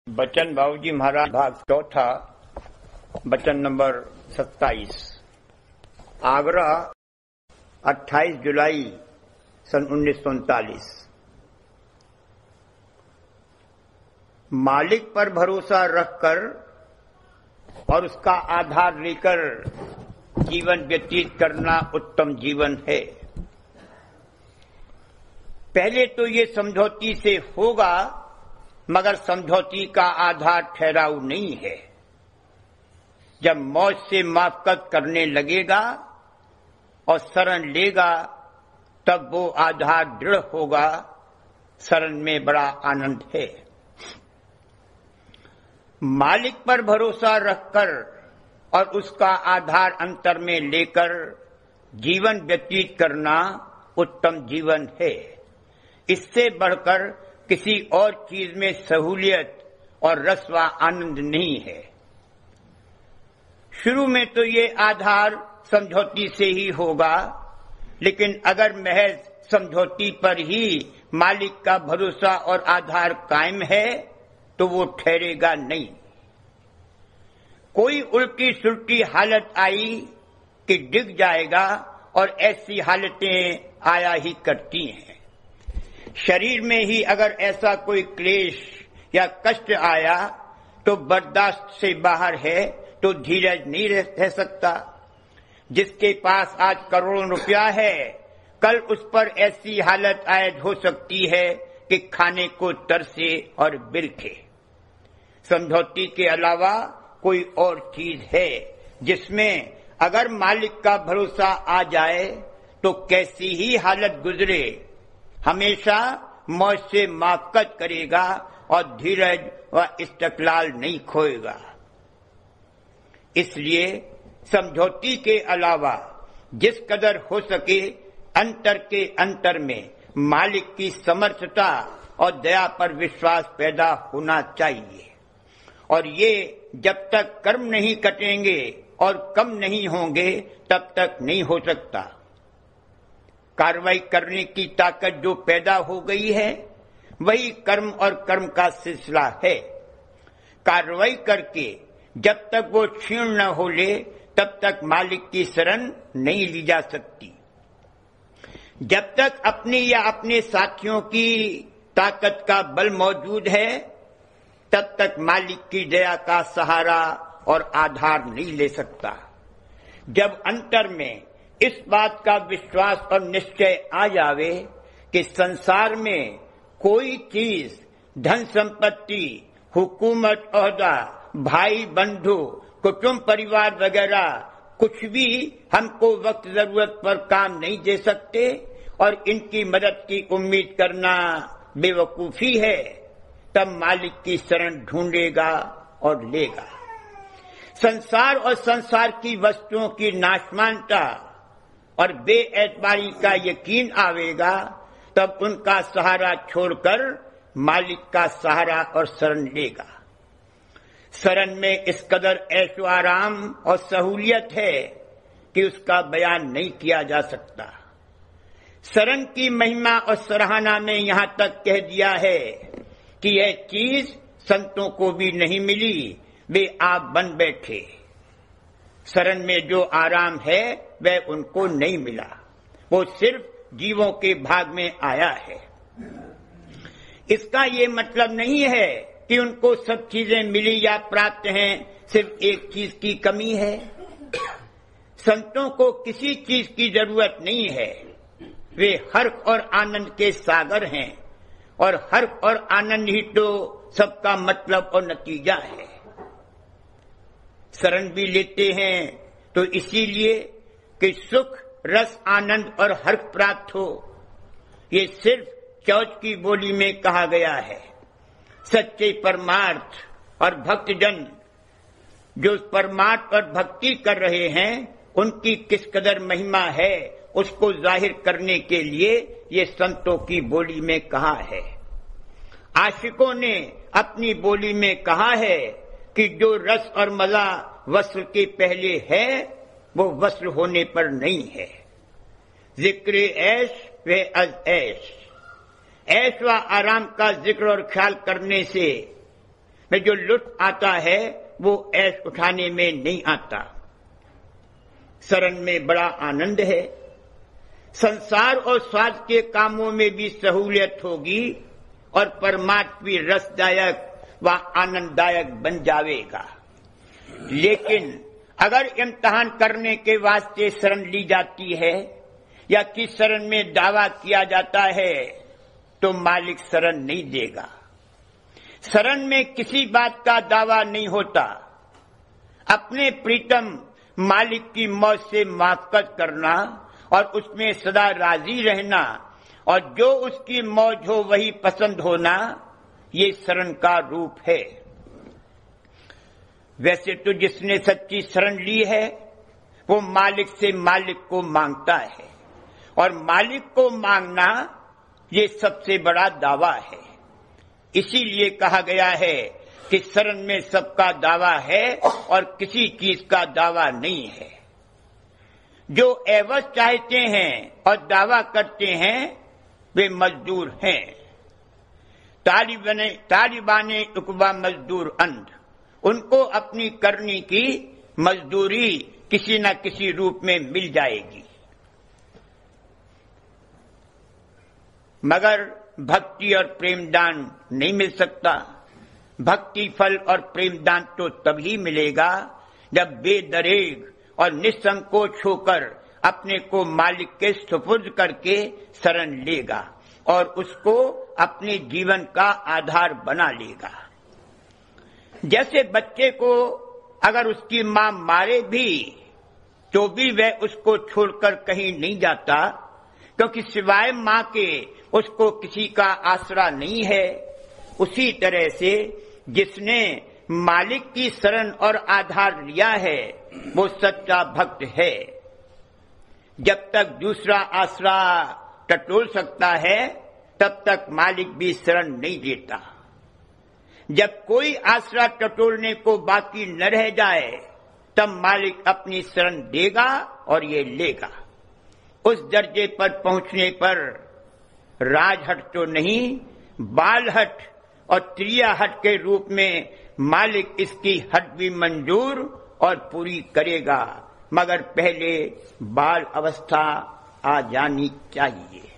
बचन बाबूजी महाराज भाग चौथा बचन नंबर 27। आगरा 28 जुलाई सन 1939। मालिक पर भरोसा रखकर और उसका आधार लेकर जीवन व्यतीत करना उत्तम जीवन है। पहले तो ये समझौती से होगा, मगर समझौती का आधार ठहराव नहीं है। जब मौज से माफकत करने लगेगा और शरण लेगा, तब वो आधार दृढ़ होगा। शरण में बड़ा आनंद है। मालिक पर भरोसा रखकर और उसका आधार अंतर में लेकर जीवन व्यतीत करना उत्तम जीवन है। इससे बढ़कर किसी और चीज में सहूलियत और रस व आनंद नहीं है। शुरू में तो ये आधार समझौती से ही होगा, लेकिन अगर महज समझौती पर ही मालिक का भरोसा और आधार कायम है तो वो ठहरेगा नहीं। कोई उल्टी सुल्टी हालत आई कि डिग जाएगा, और ऐसी हालतें आया ही करती हैं। शरीर में ही अगर ऐसा कोई क्लेश या कष्ट आया तो बर्दाश्त से बाहर है, तो धीरज नहीं रह सकता। जिसके पास आज करोड़ों रुपया है, कल उस पर ऐसी हालत आयद हो सकती है कि खाने को तरसे और बिलखे। समझौती के अलावा कोई और चीज है जिसमें अगर मालिक का भरोसा आ जाए तो कैसी ही हालत गुजरे, हमेशा मौज से माफकत करेगा और धीरज व इस्तकलाल नहीं खोएगा। इसलिए समझौती के अलावा जिस कदर हो सके अंतर के अंतर में मालिक की समर्थता और दया पर विश्वास पैदा होना चाहिए। और ये जब तक कर्म नहीं कटेंगे और कम नहीं होंगे तब तक नहीं हो सकता। कार्रवाई करने की ताकत जो पैदा हो गई है वही कर्म और कर्म का सिलसिला है। कार्रवाई करके जब तक वो क्षीण न हो ले तब तक मालिक की शरण नहीं ली जा सकती। जब तक अपनी या अपने साथियों की ताकत का बल मौजूद है तब तक मालिक की दया का सहारा और आधार नहीं ले सकता। जब अंतर में इस बात का विश्वास और निश्चय आ जावे कि संसार में कोई चीज, धन संपत्ति, हुकूमत, ओहदा, भाई बंधु, कुटुंब परिवार वगैरह कुछ भी हमको वक्त जरूरत पर काम नहीं दे सकते और इनकी मदद की उम्मीद करना बेवकूफी है, तब मालिक की शरण ढूंढेगा और लेगा। संसार और संसार की वस्तुओं की नाशमानता और बेएतबारी का यकीन आवेगा, तब उनका सहारा छोड़कर मालिक का सहारा और शरण लेगा। शरण में इस कदर ऐशो आराम और सहूलियत है कि उसका बयान नहीं किया जा सकता। शरण की महिमा और सराहना में यहां तक कह दिया है कि यह चीज संतों को भी नहीं मिली, वे आप बन बैठे। शरण में जो आराम है वह उनको नहीं मिला, वो सिर्फ जीवों के भाग में आया है। इसका ये मतलब नहीं है कि उनको सब चीजें मिली या प्राप्त हैं, सिर्फ एक चीज की कमी है। संतों को किसी चीज की जरूरत नहीं है, वे हर्ष और आनंद के सागर हैं, और हर्ष और आनंद ही तो सबका मतलब और नतीजा है। शरण भी लेते हैं तो इसीलिए कि सुख, रस, आनंद और हर्ष प्राप्त हो। ये सिर्फ चौथ की बोली में कहा गया है। सच्चे परमार्थ और भक्तजन जो परमार्थ और भक्ति कर रहे हैं उनकी किस कदर महिमा है उसको जाहिर करने के लिए ये संतों की बोली में कहा है। आशिकों ने अपनी बोली में कहा है कि जो रस और मजा वस्त्र के पहले है वो वस्त्र होने पर नहीं है। जिक्र ऐश व अज ऐश, ऐश व आराम का जिक्र और ख्याल करने से में जो लुत्फ आता है वो ऐश उठाने में नहीं आता। शरण में बड़ा आनंद है। संसार और स्वार्थ के कामों में भी सहूलियत होगी और परमात्मा भी रसदायक व आनंददायक बन जाएगा। लेकिन अगर इम्तिहान करने के वास्ते शरण ली जाती है या किस शरण में दावा किया जाता है तो मालिक शरण नहीं देगा। शरण में किसी बात का दावा नहीं होता। अपने प्रीतम मालिक की मौज से मुआफ़क़त करना और उसमें सदा राजी रहना और जो उसकी मौज हो वही पसंद होना, ये शरण का रूप है। वैसे तो जिसने सच्ची शरण ली है वो मालिक से मालिक को मांगता है और मालिक को मांगना ये सबसे बड़ा दावा है। इसीलिए कहा गया है कि शरण में सबका दावा है और किसी चीज का दावा नहीं है। जो एवज चाहते हैं और दावा करते हैं वे मजदूर हैं। तालिबाने उकबा मजदूर अंध, उनको अपनी करनी की मजदूरी किसी न किसी रूप में मिल जाएगी। मगर भक्ति और प्रेमदान नहीं मिल सकता। भक्ति फल और प्रेमदान तो तभी मिलेगा जब बेदरेग और निसंकोच होकर अपने को मालिक के सुपुर्द करके शरण लेगा और उसको अपने जीवन का आधार बना लेगा। जैसे बच्चे को अगर उसकी मां मारे भी तो भी वह उसको छोड़कर कहीं नहीं जाता, क्योंकि सिवाय मां के उसको किसी का आसरा नहीं है। उसी तरह से जिसने मालिक की शरण और आधार लिया है वो सच्चा भक्त है। जब तक दूसरा आसरा टटोल सकता है तब तक मालिक भी शरण नहीं देता। जब कोई आसरा टटोलने को बाकी न रह जाए तब मालिक अपनी शरण देगा और ये लेगा। उस दर्जे पर पहुंचने पर राजहट तो नहीं, बालहट और त्रियाहट के रूप में मालिक इसकी हट भी मंजूर और पूरी करेगा, मगर पहले बाल अवस्था आ जानी चाहिए।